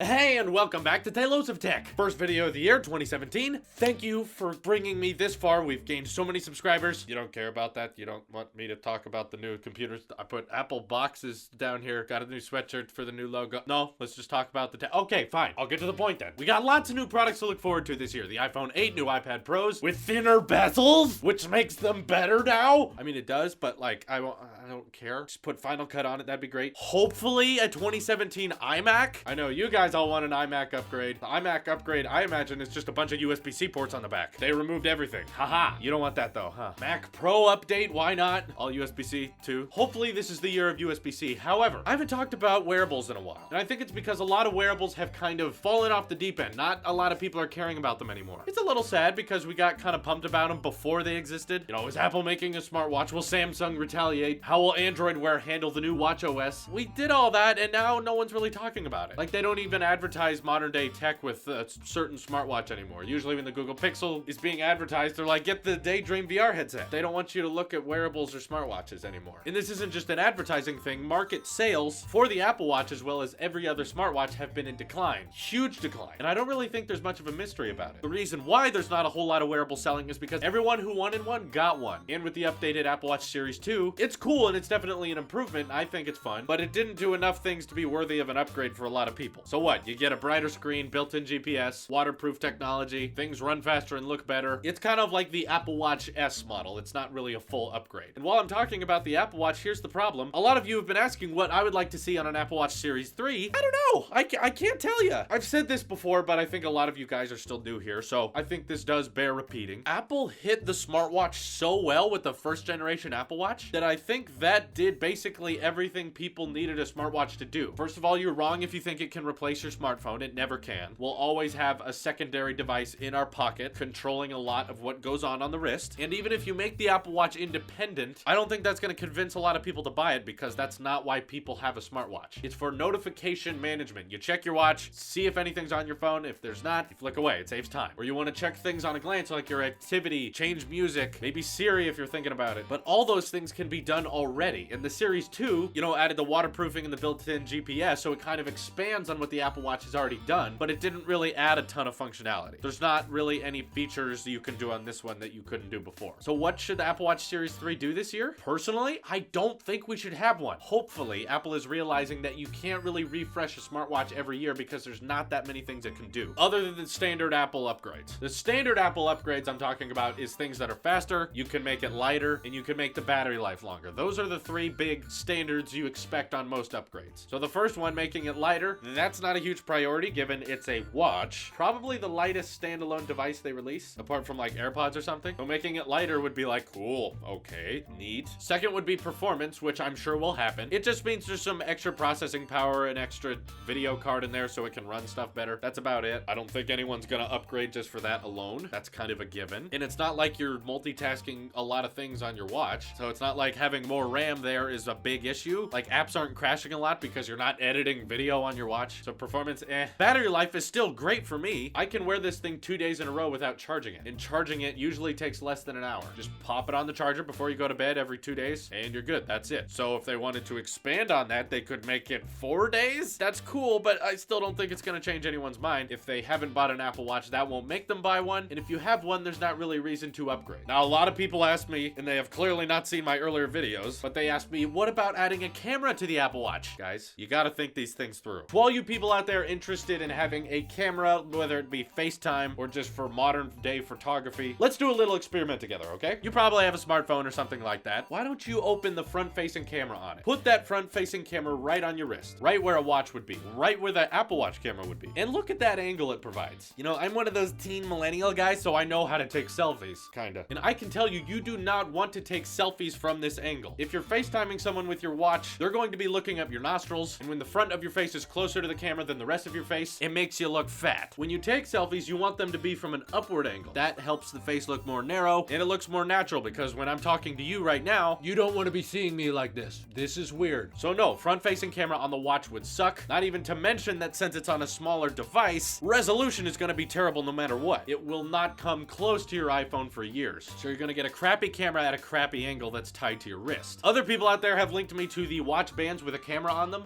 Hey, and welcome back to Tailosive Tech. First video of the year, 2017. Thank you for bringing me this far. We've gained so many subscribers. You don't care about that. You don't want me to talk about the new computers. I put Apple boxes down here. Got a new sweatshirt for the new logo. No, let's just talk about the tech. Okay, fine. I'll get to the point then. We got lots of new products to look forward to this year. The iPhone 8, new iPad Pros with thinner bezels, which makes them better now. I mean, it does, but like, I don't care. Just put Final Cut on it. That'd be great. Hopefully a 2017 iMac. I know you guys all want an iMac upgrade. The iMac upgrade, I imagine, is just a bunch of USB-C ports on the back. They removed everything. Haha. You don't want that though, huh? Mac Pro update, why not? All USB-C too. Hopefully this is the year of USB-C. However, I haven't talked about wearables in a while. And I think it's because a lot of wearables have kind of fallen off the deep end. Not a lot of people are caring about them anymore. It's a little sad because we got kind of pumped about them before they existed. You know, is Apple making a smartwatch? Will Samsung retaliate? How will Android Wear handle the new watchOS? We did all that and now no one's really talking about it. Like, they don't even advertise modern day tech with a certain smartwatch anymore. Usually when the Google Pixel is being advertised, they're like, get the Daydream VR headset. They don't want you to look at wearables or smartwatches anymore. And this isn't just an advertising thing. Market sales for the Apple Watch as well as every other smartwatch have been in decline. Huge decline. And I don't really think there's much of a mystery about it. The reason why there's not a whole lot of wearable selling is because everyone who wanted one got one. And with the updated Apple Watch Series 2, it's cool and it's definitely an improvement. I think it's fun, but it didn't do enough things to be worthy of an upgrade for a lot of people. So what? You get a brighter screen, built-in GPS, waterproof technology, things run faster and look better. It's kind of like the Apple Watch S model. It's not really a full upgrade. And while I'm talking about the Apple Watch, here's the problem. A lot of you have been asking what I would like to see on an Apple Watch Series 3. I don't know. I can't tell you. I've said this before, but I think a lot of you guys are still new here, so I think this does bear repeating. Apple hit the smartwatch so well with the first generation Apple Watch that I think that did basically everything people needed a smartwatch to do. First of all, you're wrong if you think it can replace your smartphone. It never can. We'll always have a secondary device in our pocket controlling a lot of what goes on the wrist. And even if you make the Apple Watch independent, I don't think that's going to convince a lot of people to buy it because that's not why people have a smartwatch. It's for notification management. You check your watch, see if anything's on your phone. If there's not, you flick away. It saves time. Or you want to check things on a glance like your activity, change music, maybe Siri if you're thinking about it. But all those things can be done already. And the Series 2, you know, added the waterproofing and the built-in GPS, so it kind of expands on what the Apple Watch has already done, but it didn't really add a ton of functionality. There's not really any features you can do on this one that you couldn't do before. So what should the Apple Watch Series 3 do this year? Personally, I don't think we should have one. Hopefully, Apple is realizing that you can't really refresh a smartwatch every year because there's not that many things it can do, other than the standard Apple upgrades. The standard Apple upgrades I'm talking about is things that are faster, you can make it lighter, and you can make the battery life longer. Those are the three big standards you expect on most upgrades. So the first one, making it lighter, that's not a huge priority given it's a watch. Probably the lightest standalone device they release, apart from like AirPods or something. So making it lighter would be like, cool, okay, neat. Second would be performance, which I'm sure will happen. It just means there's some extra processing power, an extra video card in there so it can run stuff better. That's about it. I don't think anyone's gonna upgrade just for that alone. That's kind of a given. And it's not like you're multitasking a lot of things on your watch. So it's not like having more RAM there is a big issue. Like apps aren't crashing a lot because you're not editing video on your watch. So performance, Battery life is still great for me. I can wear this thing 2 days in a row without charging it. And charging it usually takes less than an hour. Just pop it on the charger before you go to bed every 2 days and you're good. That's it. So if they wanted to expand on that, they could make it 4 days. That's cool, but I still don't think it's gonna change anyone's mind. If they haven't bought an Apple Watch, that won't make them buy one. And if you have one, there's not really reason to upgrade. Now, a lot of people ask me, and they have clearly not seen my earlier videos, but they asked me, what about adding a camera to the Apple Watch? Guys, you gotta think these things through. To all you people out there interested in having a camera, whether it be FaceTime or just for modern day photography, let's do a little experiment together, okay? You probably have a smartphone or something like that. Why don't you open the front-facing camera on it? Put that front-facing camera right on your wrist, right where a watch would be, right where the Apple Watch camera would be. And look at that angle it provides. You know, I'm one of those teen millennial guys, so I know how to take selfies, kinda. And I can tell you, you do not want to take selfies from this angle. If you're FaceTiming someone with your watch, they're going to be looking up your nostrils, and when the front of your face is closer to the camera than the rest of your face, it makes you look fat. When you take selfies, you want them to be from an upward angle. That helps the face look more narrow, and it looks more natural because when I'm talking to you right now, you don't want to be seeing me like this. This is weird. So no, front-facing camera on the watch would suck. Not even to mention that since it's on a smaller device, resolution is going to be terrible no matter what. It will not come close to your iPhone for years. So you're going to get a crappy camera at a crappy angle that's tied to your wrist. honest. Other people out there have linked me to the watch bands with a camera on them.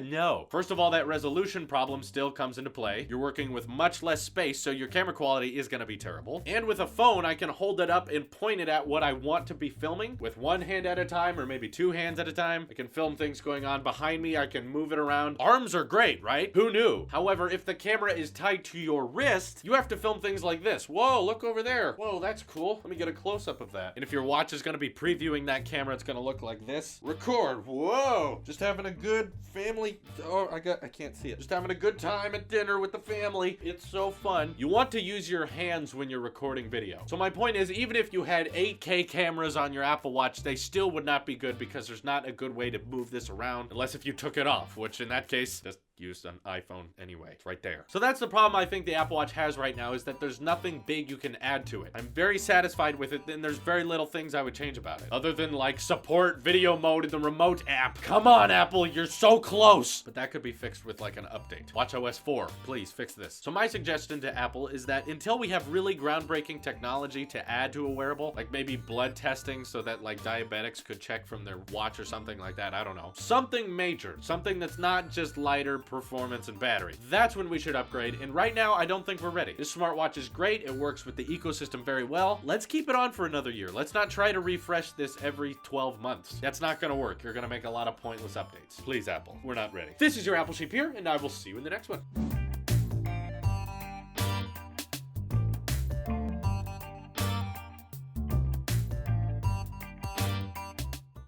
No. First of all, that resolution problem still comes into play. You're working with much less space, so your camera quality is gonna be terrible. And with a phone, I can hold it up and point it at what I want to be filming with one hand at a time, or maybe two hands at a time. I can film things going on behind me. I can move it around. Arms are great, right? Who knew? However, if the camera is tied to your wrist, you have to film things like this. Whoa, look over there. Whoa, that's cool. Let me get a close-up of that. And if your watch is gonna be previewing that camera, it's gonna look like this. Record. Whoa. Just having a good family. Oh, I can't see it. Just having a good time at dinner with the family. It's so fun. You want to use your hands when you're recording video. So my point is, even if you had 8K cameras on your Apple Watch, they still would not be good because there's not a good way to move this around unless if you took it off, which in that case, just use an iPhone anyway. It's right there. So that's the problem I think the Apple Watch has right now, is that there's nothing big you can add to it. I'm very satisfied with it, and there's very little things I would change about it. Other than like support video mode in the remote app. Come on, Apple, you're so close. But that could be fixed with like an update. WatchOS 4, please fix this. So my suggestion to Apple is that until we have really groundbreaking technology to add to a wearable, like maybe blood testing so that like diabetics could check from their watch or something like that, I don't know. Something major, something that's not just lighter performance and battery. That's when we should upgrade, and right now I don't think we're ready. This smartwatch is great, it works with the ecosystem very well. Let's keep it on for another year. Let's not try to refresh this every 12 months. That's not gonna work. You're gonna make a lot of pointless updates. Please, Apple, we're not ready. This is your Apple Sheep here, and I will see you in the next one.